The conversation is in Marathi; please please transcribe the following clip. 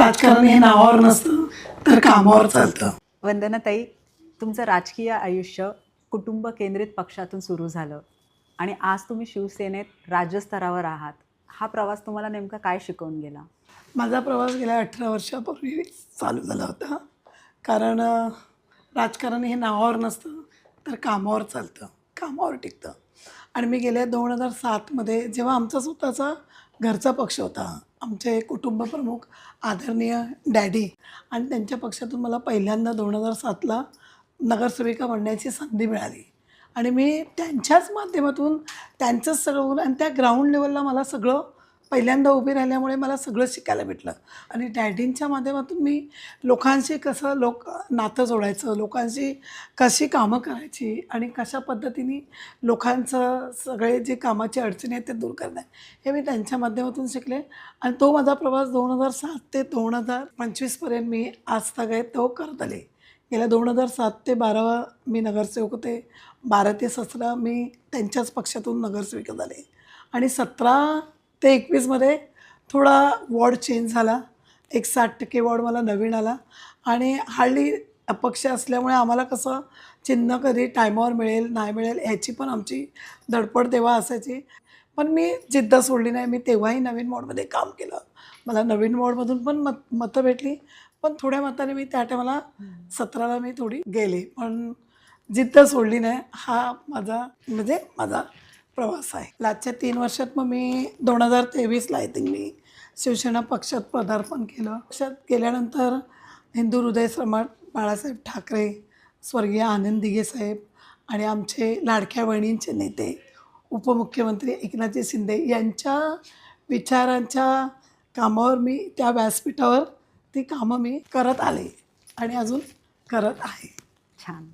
राजकारण हे नावावर नसतं तर कामावर चालतं. वंदनाताई, तुमचं राजकीय आयुष्य कुटुंब केंद्रित पक्षातून सुरू झालं आणि आज तुम्ही शिवसेनेत राज्यस्तरावर आहात. हा प्रवास तुम्हाला नेमका काय शिकवून गेला? माझा प्रवास गेल्या 18 वर्षापूर्वी चालू झाला होता. कारण राजकारण हे नावावर नसतं तर कामावर चालतं, कामावर टिकतं. आणि मी गेल्या 2007मध्ये जेव्हा आमचा स्वतःचा घरचा पक्ष होता, आमचे कुटुंबप्रमुख आदरणीय डॅडी आणि त्यांच्या पक्षातून मला पहिल्यांदा 2007ला नगरसेविका बनण्याची संधी मिळाली. आणि मी त्यांच्याच माध्यमातून त्यांचंच सगळं बघून आणि त्या ग्राउंड लेवलला मला सगळं पहिल्यांदा उभी राहिल्यामुळे मला सगळं शिकायला भेटलं. आणि डॅडींच्या माध्यमातून मी लोकांशी कसं नातं जोडायचं, लोकांशी कशी कामं करायची आणि कशा पद्धतीने लोकांचं सगळे जे कामाची अडचणी आहेत ते दूर करणं, हे मी त्यांच्या माध्यमातून शिकले. आणि तो माझा प्रवास 2007 ते 2025पर्यंत मी आजतागायत तो करत आले. गेल्या 2007 ते 12 मी नगरसेवक होते. 12 ते 17 मी त्यांच्याच पक्षातून नगरसेविका झाले. आणि 17 ते 21मध्ये थोडा वॉर्ड चेंज झाला. एक 60% वॉर्ड मला नवीन आला आणि हार्डली अपक्ष असल्यामुळे आम्हाला कसं चिन्ह कधी टायमावर मिळेल, नाही मिळेल ह्याची पण आमची धडपड तेव्हा असायची. पण मी जिद्द सोडली नाही. मी तेव्हाही नवीन वॉर्डमध्ये काम केलं. मला नवीन वॉर्डमधून पण मतं भेटली. पण थोड्या मताने मी त्या टायमाला 17ला मी थोडी गेले. पण जिद्द सोडली नाही. हा माझा प्रवास आहे. लास्टच्या 3 वर्षात मग मी 2023ला आय थिंक मी शिवसेना पक्षात पदार्पण केलं. पक्षात गेल्यानंतर हिंदू हृदय सम्राट बाळासाहेब ठाकरे, स्वर्गीय आनंद दिघे साहेब आणि आमचे लाडक्या बहिणींचे नेते उपमुख्यमंत्री एकनाथजी शिंदे यांच्या विचारांच्या कामावर मी त्या व्यासपीठावर ती कामं मी करत आले आणि अजून करत आहे. छान.